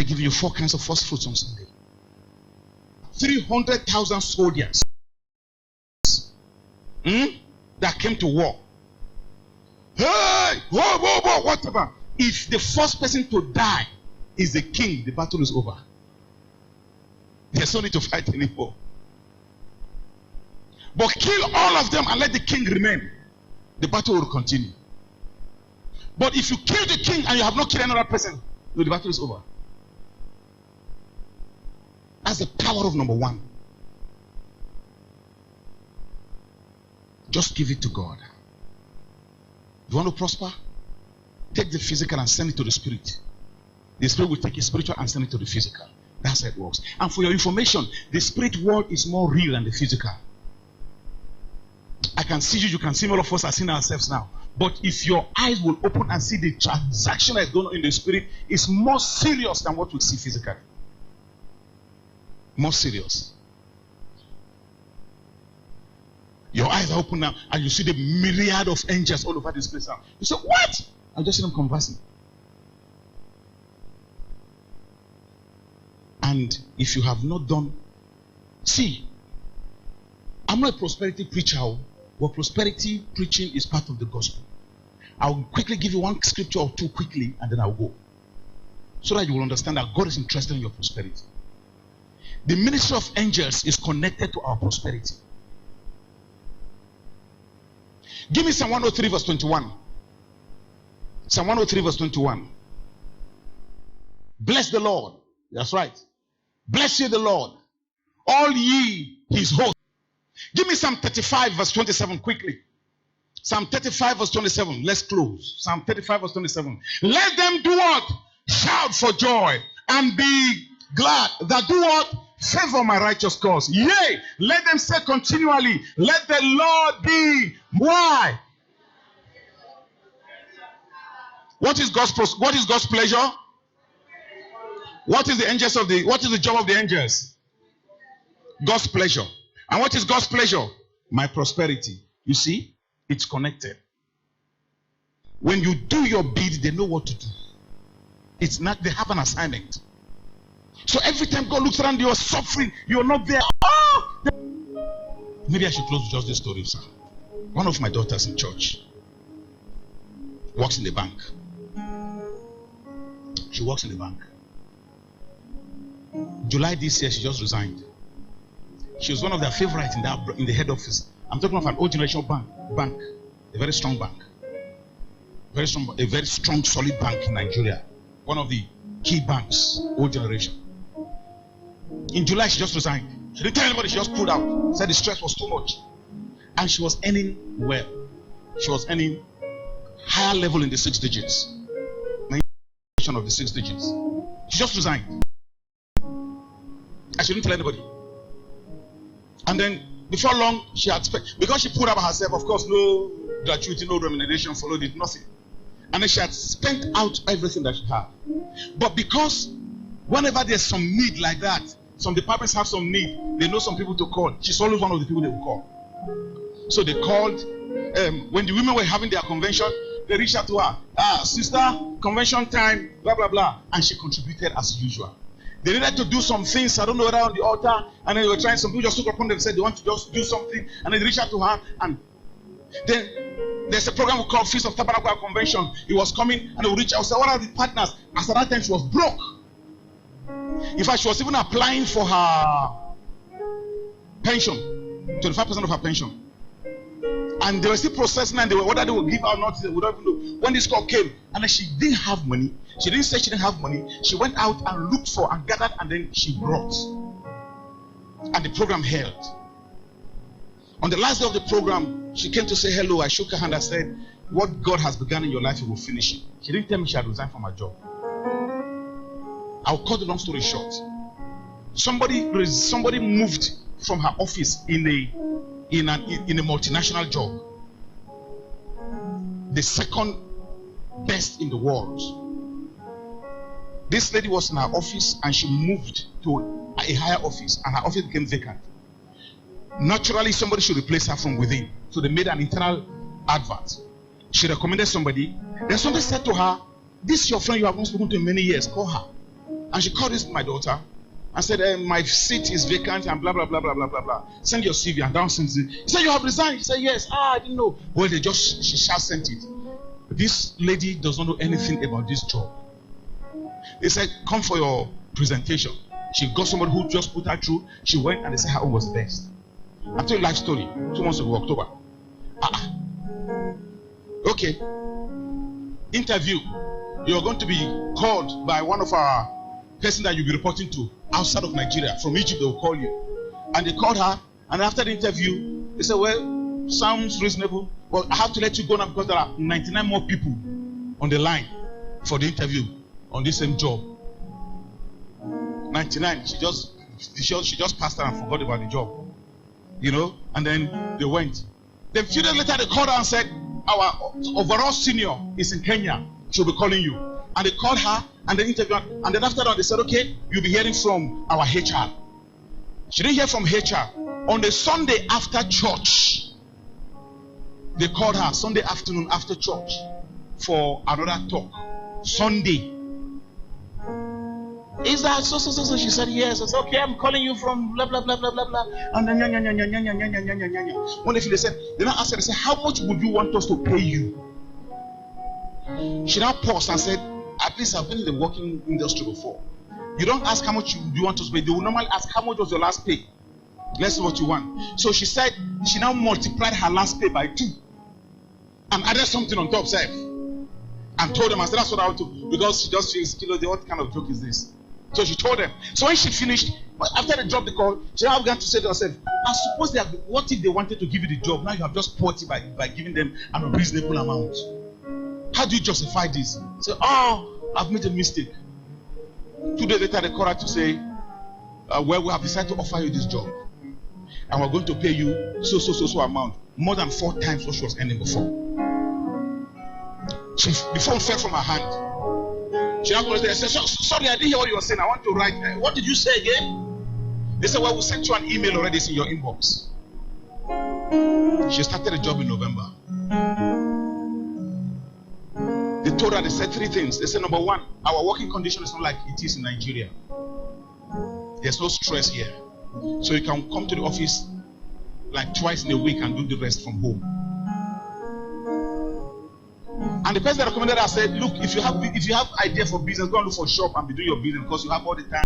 They give you 4 kinds of first fruits on Sunday. 300,000 soldiers that came to war. Hey, whoa, whatever. If the first person to die is the king, the battle is over. There's no need to fight anymore. But kill all of them and let the king remain. The battle will continue. But if you kill the king and you have not killed another person, no, the battle is over. That's the power of number 1. Just give it to God. You want to prosper? Take the physical and send it to the spirit. The spirit will take the spiritual and send it to the physical. That's how it works. And for your information, the spirit world is more real than the physical. I can see you, you can see all of us are seeing ourselves now. But if your eyes will open and see the transaction that is going on in the spirit, it's more serious than what we see physically. More serious. Your eyes are open now and you see the myriad of angels all over this place now. You say, what? I just see them conversing. And if you have not done, see, I'm not a prosperity preacher, but prosperity preaching is part of the gospel. I'll quickly give you 1 scripture or 2 quickly, and then I'll go. So that you will understand that God is interested in your prosperity. The ministry of angels is connected to our prosperity. Give me Psalm 103 verse 21. Psalm 103 verse 21. Bless the Lord. That's right. Bless ye the Lord, all ye his hosts. Give me Psalm 35 verse 27 quickly. Psalm 35 verse 27. Let's close. Psalm 35 verse 27. Let them do what? Shout for joy and be glad that do what? Favor my righteous cause. Yea, let them say continually, let the Lord be. Why? What is God's pleasure? What is the job of the angels? God's pleasure. And what is God's pleasure? My prosperity. You see, it's connected. When you do your bid, they know what to do. It's not, they have an assignment. So every time God looks around, you're suffering, you're not there. Oh! Maybe I should close with just this story, sir. One of my daughters in church works in the bank. She works in the bank. July this year, she just resigned. She was one of their favorites in the head office. I'm talking of an old generation bank, a very strong bank, a very strong, solid bank in Nigeria. One of the key banks, old generation. In July, she just resigned. She didn't tell anybody. She just pulled out. Said the stress was too much, and she was earning well. She was earning higher level in the 6 digits. Of the 6 digits. She just resigned. And she didn't tell anybody. And then before long, she had spent, because she put up herself, of course, no gratuity, no remuneration followed it, nothing. And then she had spent out everything that she had. But because whenever there's some need like that, some departments have some need, they know some people to call. She's always one of the people they will call. So they called. When the women were having their convention, they reached out to her. Sister, convention time, blah, blah, blah. And she contributed as usual. They needed to do some things, I don't know whether on the altar, and then they were trying, some people just took upon them and said they want to just do something, and then they reached out to her, and then there's a program we call Feast of Tabernacle Convention. It was coming, and they would reach out and say, what are the partners? As at that time, she was broke. In fact, she was even applying for her pension, 25% of her pension. And they were still processing, and they were, whether they would give her or not, they would not even know. When this call came, and then she didn't have money. She didn't say she didn't have money. She went out and looked for and gathered, and then she brought. And the program held. On the last day of the program, she came to say hello. I shook her hand. I said, what God has begun in your life, He will finish it. She didn't tell me she had resigned from her job. I'll cut the long story short. Somebody moved from her office in a multinational job, the second best in the world. This lady was in her office and she moved to a higher office, and her office became vacant. Naturally, somebody should replace her from within, so they made an internal advert. She recommended somebody. Then somebody said to her, this is your friend you have not spoken to in many years, call her. And she called this my daughter and said, my seat is vacant and blah, blah, blah, blah, blah, blah, blah. Send your CV. And down sends it. He said, you have resigned? He said, yes. I didn't know. Well, she just sent it. This lady does not know anything about this job. They said, come for your presentation. She got somebody who just put her through. She went and they said her own was the best. I'll tell you a life story. 2 months ago, October. Okay. Interview. You're going to be called by one of our person that you'll be reporting to outside of Nigeria. From Egypt, they will call you. And they called her. And after the interview, they said, well, sounds reasonable. Well, I have to let you go now because there are 99 more people on the line for the interview on this same job. 99. She just passed her and forgot about the job. You know, and then they went. Then a few days later, they called her and said, our overall senior is in Kenya. She'll be calling you. And they called her and they interviewed her. And then after that, they said, okay, you'll be hearing from our HR. She didn't hear from HR. On the Sunday after church, they called her Sunday afternoon after church for another talk. Sunday. Is that so? She said, yes. I said, okay, I'm calling you from blah, blah, blah, blah, blah, blah. And then, when they said, they now asked her, they said, how much would you want us to pay you? She now paused and said, at least I've been in the working industry before. You don't ask how much you want us to pay. They will normally ask, how much was your last pay? Let's see what you want. So she said, she now multiplied her last pay by 2. And added something on top, said, and told them, I said, that's what I want to, because she just feels, what kind of joke is this? So she told them. So when she finished, after they dropped the call, she now began to say to herself, I suppose what if they wanted to give you the job? Now you have just bought it by giving them an unreasonable amount. How do you justify this? Say, I've made a mistake. 2 days later, they called her to say, well, we have decided to offer you this job. And we're going to pay you so amount. More than 4 times what she was earning before. The phone fell from her hand. She now goes there and says, sorry, I didn't hear what you were saying. I want to write. What did you say again? They said, well, we sent you an email already. It's in your inbox. She started a job in November. They told her, they said 3 things. They said, number 1, our working condition is not like it is in Nigeria. There's no stress here. So you can come to the office like twice in a week and do the rest from home. And the person that recommended her said, look, if you have idea for business, go and look for a shop and be doing your business because you have all the time.